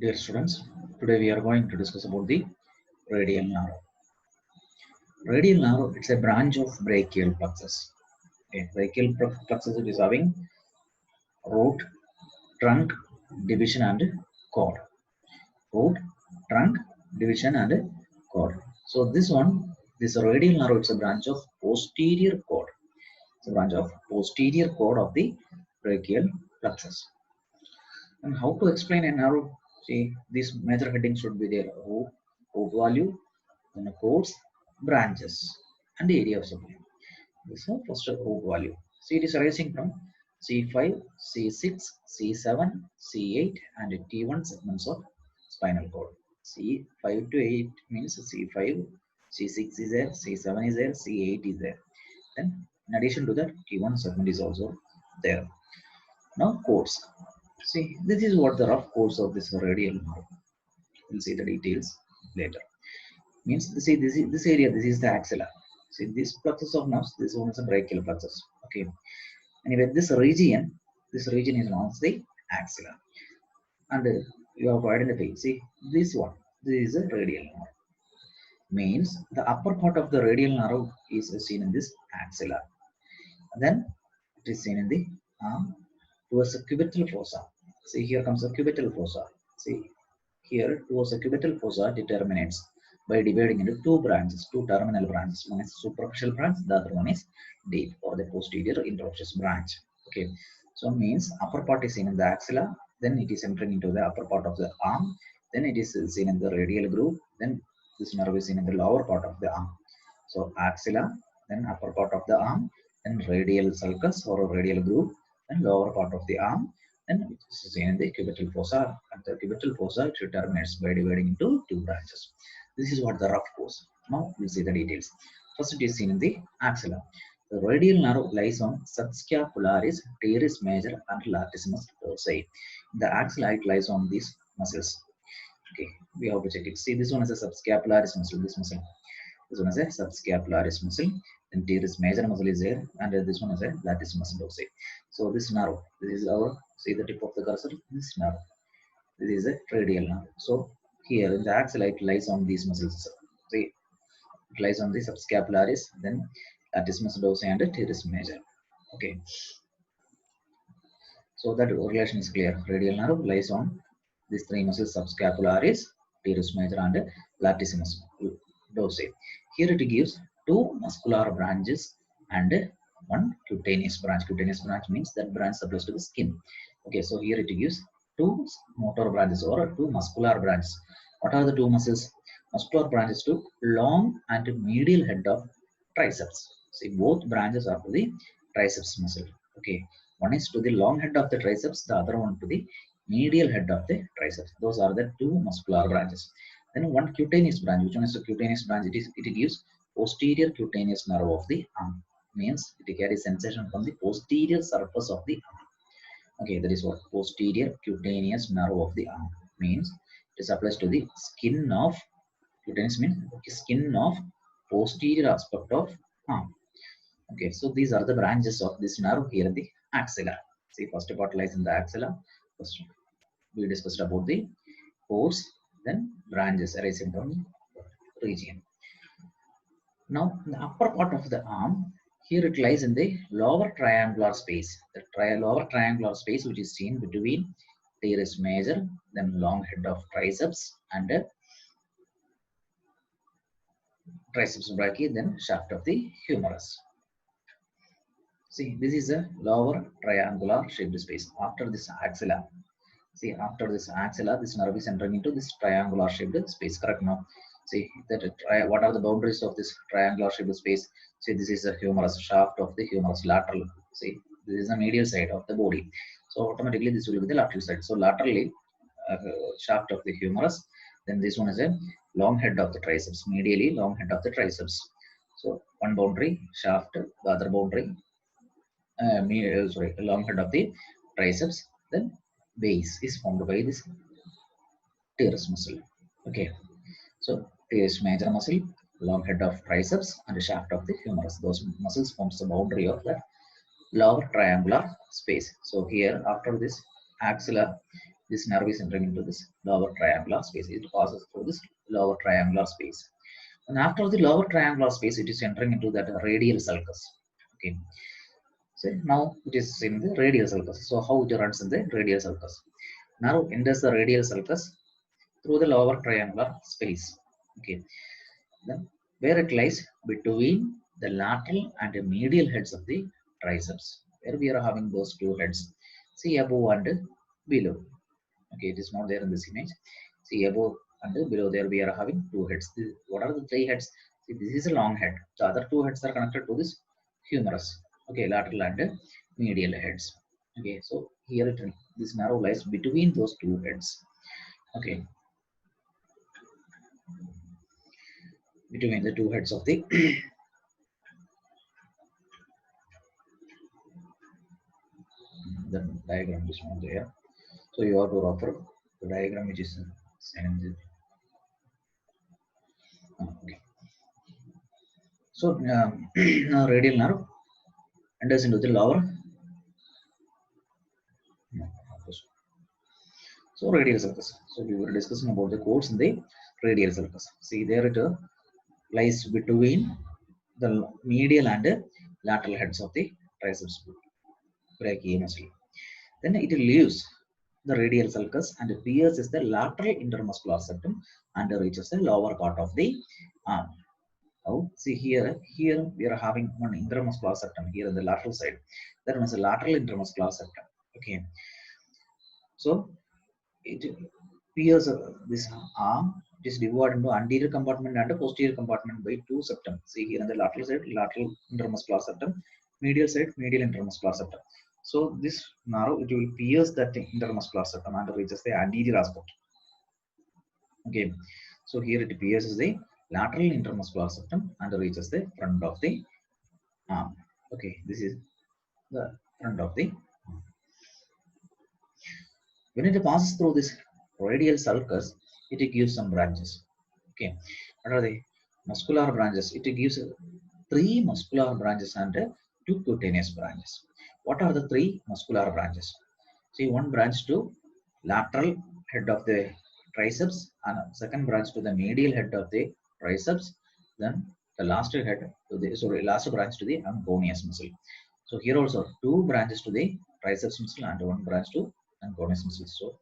Dear students, today we are going to discuss about the radial nerve. Radial nerve, it's a branch of brachial plexus. Okay, brachial plexus is having root, trunk, division and cord. Root, trunk, division and cord. So this radial nerve, it's a branch of posterior cord. It's a branch of posterior cord of the brachial plexus. And how to explain a nerve? See, these major headings should be there: root value, then codes, branches, and the area of supply. This is first root value. See, it is arising from C5, C6, C7, C8, and T1 segments of spinal cord. C5 to 8 means C5, C6 is there, C7 is there, C8 is there. Then, in addition to that, T1 segment is also there. Now, codes. See, this is what the rough codes of this radial nerve. We'll see the details later. Means, see, this area, this is the axilla. See, this plexus of nerves, this one is a brachial plexus. Okay. Anyway, this region is known as the axilla. And you have to identify, see, this one, this is a radial nerve. Means, the upper part of the radial nerve is seen in this axilla. And then, it is seen in the arm towards the cubital fossa. See, here comes the cubital fossa. See, here towards the cubital fossa, it terminates by dividing into two branches, two terminal branches. One is superficial branch, the other one is deep or the posterior interosseous branch. Okay, so means upper part is seen in the axilla, then it is entering into the upper part of the arm, then it is seen in the radial groove, then this nerve is seen in the lower part of the arm. So axilla, then upper part of the arm, then radial sulcus or radial groove, then lower part of the arm, then it is seen in the cubital fossa. At the cubital fossa, it terminates by dividing into two branches. This is what the rough course. Now we'll see the details. First, it is seen in the axilla. The radial nerve lies on subscapularis, teres major, and latissimus dorsi. The axilla, it lies on these muscles. Okay, we have to check it. See, this one is a subscapularis muscle. This muscle. This one is a subscapularis muscle. Then teres major muscle is there, and this one is a latissimus dorsi. So this nerve, this is our, see the tip of the cursor. This nerve. This is a radial nerve. So here in the axilla, it lies on these muscles. See, it lies on the subscapularis, then latissimus dorsi and teres major. Okay. So that relation is clear. Radial nerve lies on these three muscles: subscapularis, teres major, and latissimus dorsi. Here it gives two muscular branches and one cutaneous branch. Cutaneous branch means that branch supplies to the skin. Okay, so here it gives two motor branches or two muscular branches. What are the two muscles? Muscular branches to long and medial head of triceps. See, both branches are to the triceps muscle. Okay, one is to the long head of the triceps, the other one to the medial head of the triceps. Those are the two muscular branches. Then one cutaneous branch. Which one is the cutaneous branch? It gives posterior cutaneous nerve of the arm. Means it carries sensation from the posterior surface of the arm. Okay, that is what posterior cutaneous nerve of the arm means. It applies to the skin of, cutaneous means skin of posterior aspect of arm. Okay, so these are the branches of this nerve here in the axilla. See, first part lies in the axilla. First, we discussed about the pores, then branches arising from the region. Now, the upper part of the arm, here it lies in the lower triangular space. The lower triangular space which is seen between teres major, then long head of triceps, and triceps brachii, then shaft of the humerus. See, this is a lower triangular shaped space. After this axilla, see, after this axilla, this nerve is entering into this triangular shaped space. Correct now? See, what are the boundaries of this triangular shaped space? See, this is the humerus, shaft of the humerus, lateral. See, this is the medial side of the body. So automatically this will be the lateral side. So laterally, shaft of the humerus. Then this one is a long head of the triceps, medially long head of the triceps. So one boundary, shaft, the other boundary, long head of the triceps. Then base is formed by this teres muscle. Okay, so teres major muscle, long head of triceps, and the shaft of the humerus. Those muscles forms the boundary of the lower triangular space. So here, after this axilla, this nerve is entering into this lower triangular space. It passes through this lower triangular space. And after the lower triangular space, it is entering into that radial sulcus. Okay. So now it is in the radial sulcus. So how it runs in the radial sulcus? Now enters the radial sulcus through the lower triangular space. Okay. Then where it lies between the lateral and the medial heads of the triceps. Where we are having those two heads. See above and below. Okay, it is not there in this image. See above and below there we are having two heads. What are the three heads? See, this is a long head. The other two heads are connected to this humerus. Okay, lateral and medial heads. Okay, so here this narrow lies between those two heads. Okay, between the two heads of the the diagram is not there. So you have to refer the diagram which is sent. Okay. So radial nerve enters into the lower. So radial sulcus. So we were discussing about the codes in the radial sulcus. See there it lies between the medial and lateral heads of the triceps brachii muscle. Then it leaves the radial sulcus and pierces the lateral intermuscular septum and reaches the lower part of the arm. Now see here we are having one intermuscular septum here on the lateral side. There is a lateral intermuscular septum. Okay, so it pierces this arm. It is divided into anterior compartment and posterior compartment by two septum. See here on the lateral side, lateral intermuscular septum, medial side, medial intermuscular septum. So this narrow, it will pierce that intermuscular septum and reaches the anterior aspect. Okay, so here it pierces the lateral intermuscular septum and reaches the front of the arm. Okay, this is the front of the arm. When it passes through this radial sulcus, it gives some branches. Okay, what are the muscular branches? It gives three muscular branches and two cutaneous branches. What are the three muscular branches? See, one branch to lateral head of the triceps, and second branch to the medial head of the triceps, then the last head to the last branch to the anconeus muscle. So here also two branches to the triceps muscle and one branch to anconeus muscle. So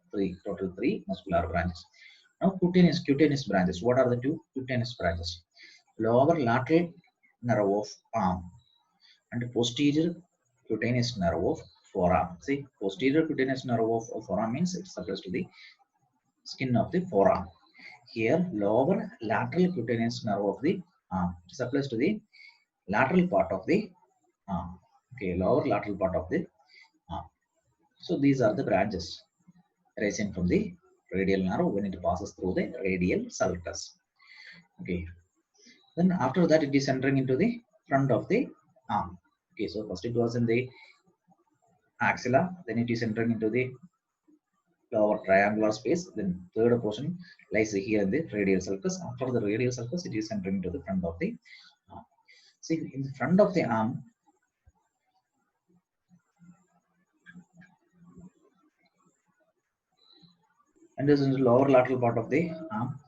total three muscular branches. Now cutaneous branches. What are the two cutaneous branches? Lower lateral nerve of arm and posterior cutaneous nerve of forearm. See, posterior cutaneous nerve of forearm means it's supposed to the skin of the forearm. Here, lower lateral cutaneous nerve of the arm. It supplies to the lateral part of the arm. Okay, lower lateral part of the arm. So these are the branches rising from the radial nerve when it passes through the radial sulcus. Okay. Then after that, it is entering into the front of the arm. Okay, so first it was in the axilla, then it is entering into the lower triangular space. Then third portion lies here in the radial sulcus. After the radial sulcus, it is entering into the front of the arm. See, in the front of the arm, and this is the lower lateral part of the arm,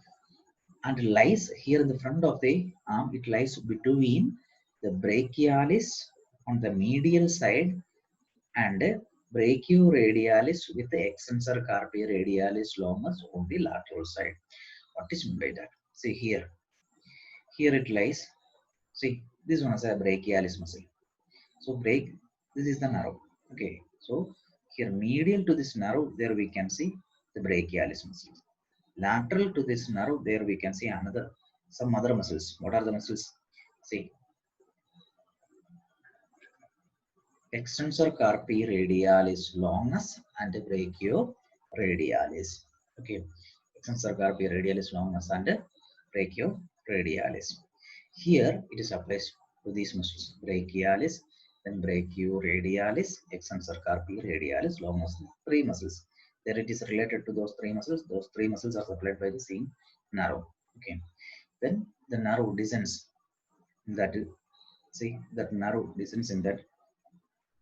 and lies here in the front of the arm. It lies between the brachialis on the medial side and brachioradialis with the extensor carpi radialis longus on the lateral side. What is meant by that? See here. Here it lies. See, this one is a brachialis muscle. So this is the nerve. Okay. So here medial to this nerve, there we can see the brachialis muscle. Lateral to this nerve, there we can see some other muscles. What are the muscles? See, extensor carpi radialis longus and brachioradialis. Okay, extensor carpi radialis longus and brachioradialis. Here it is applied to these muscles: brachialis, then brachioradialis, extensor carpi radialis longus. Three muscles. There it is related to those three muscles. Those three muscles are supplied by the same nerve. Okay. Then the nerve descends. That see that nerve descends in that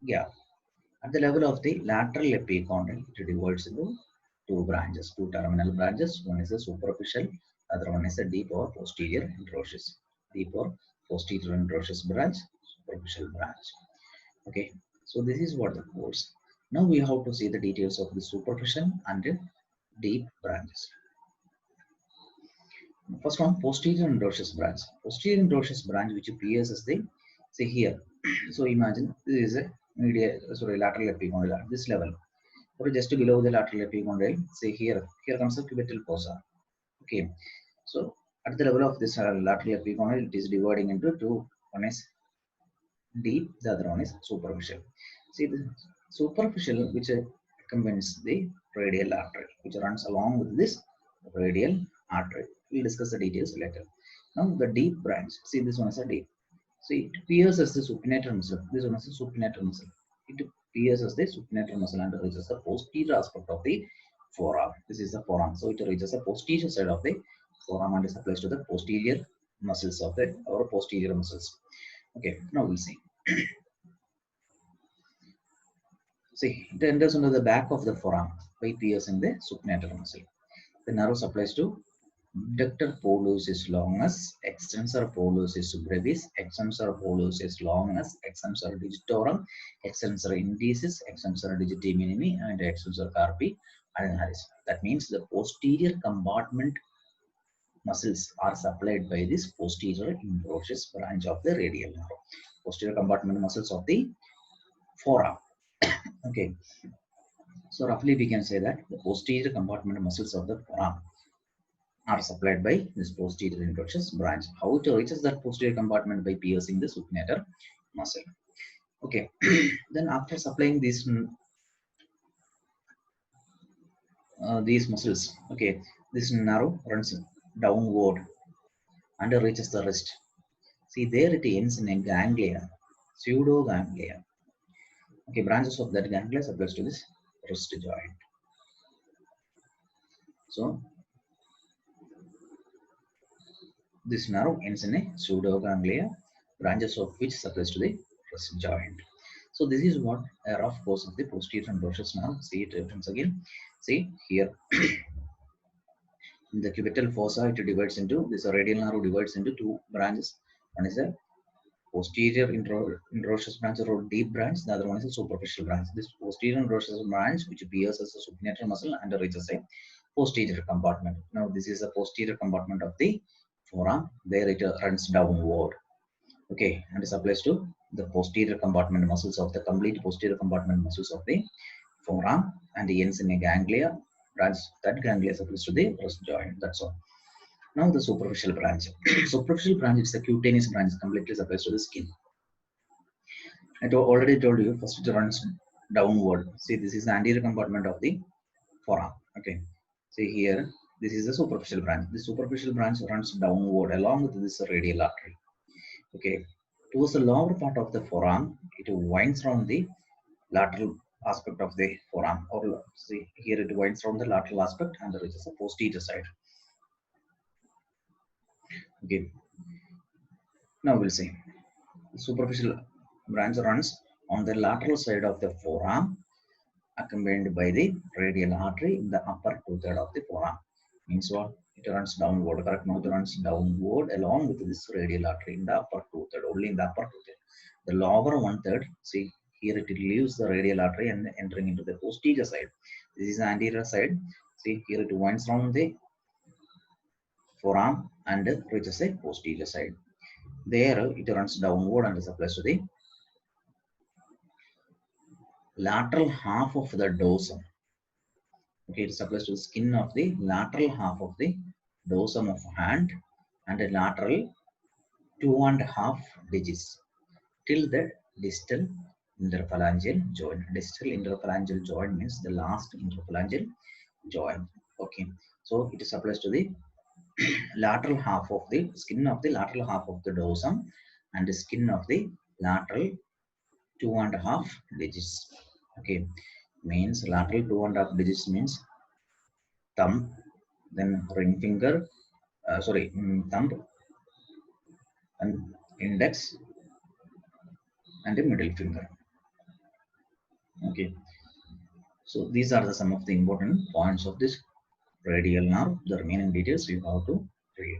gap. At the level of the lateral epicondyle, it divides into two branches, two terminal branches. One is the superficial, other one is the deep or posterior interosseous. Deep or posterior interosseous branch, superficial branch. Okay, so this is what the course. Now we have to see the details of the superficial and the deep branches. First one, posterior interosseous branch. Posterior interosseous branch which appears as the, say here. So imagine this is a lateral epicondyle at this level, or just below the lateral epicondyle. Say here comes the cubital fossa. Okay, so at the level of this lateral epicondyle, it is dividing into two. One is deep, the other one is superficial. See the superficial which accompanies the radial artery, which runs along with this radial artery. We'll discuss the details later. Now the deep branch. See, this one is a deep. See, it appears as the supinator muscle. This one is the supinator muscle. It appears as the supinator muscle and reaches the posterior aspect of the forearm. This is the forearm. So it reaches the posterior side of the forearm and is applies to the posterior muscles of the or posterior muscles. Okay, now we'll see. See, it enters into the back of the forearm by piercing the supinator muscle. The nerve supplies to abductor pollicis longus, extensor pollicis brevis, extensor pollicis longus, extensor digitorum, extensor indicis, extensor digiti minimi, and extensor carpi ulnaris. That means the posterior compartment muscles are supplied by this posterior interosseous branch of the radial nerve. Posterior compartment muscles of the forearm. Okay, so roughly we can say that the posterior compartment muscles of the forearm are supplied by this posterior interosseous branch. How it reaches that posterior compartment? By piercing the supinator muscle. Okay, then after supplying these muscles, okay, this nerve runs downward and reaches the wrist. See, there it ends in a ganglia, pseudoganglia. Okay, branches of that ganglia supplies to this wrist joint. So this nerve ends in a pseudoganglia, branches of which supplies to the wrist joint. So this is what a rough course of the posterior interosseous nerve. See it once again. See here, in the cubital fossa, it divides into this radial nerve divides into two branches. One is a posterior interosseous branch or deep branch. The other one is a superficial branch. This posterior interosseous branch, which appears as a supinator muscle and reaches a posterior compartment. Now this is a posterior compartment of the forearm. There it runs downward. Okay, and it supplies to the posterior compartment muscles of the complete posterior compartment muscles of the forearm, and ends in a ganglia branch. That ganglia supplies to the wrist joint. That's all. Now the superficial branch. Superficial branch is a cutaneous branch, completely supplies to the skin. I already told you, first it runs downward. See, this is the anterior compartment of the forearm. Okay, see here, this is the superficial branch. The superficial branch runs downward along with this radial artery. Okay, towards the lower part of the forearm, it winds around the lateral aspect of the forearm, or see here it winds around the lateral aspect and reaches the posterior side. Okay, now we'll see. The superficial branch runs on the lateral side of the forearm, accompanied by the radial artery in the upper two-thirds of the forearm. Means what? It runs downward. Correct? Now it runs downward along with this radial artery in the upper two-thirds, only in the upper two-thirds. The lower one-third, see here it leaves the radial artery and entering into the posterior side. This is the anterior side. See here it winds around the forearm and reaches the posterior side. There it runs downward and supplies to the lateral half of the dorsum. Okay, it supplies to the skin of the lateral half of the dorsum of hand and the lateral 2.5 digits till the distal interphalangeal joint. Distal interphalangeal joint means the last interphalangeal joint. Okay, so it supplies to the lateral half of the skin of the lateral half of the dorsum and the skin of the lateral 2.5 digits. Okay, means lateral 2.5 digits means thumb, then ring finger, thumb and index and the middle finger. Okay, So these are the some of the important points of this radial nerve. The remaining details you have to read.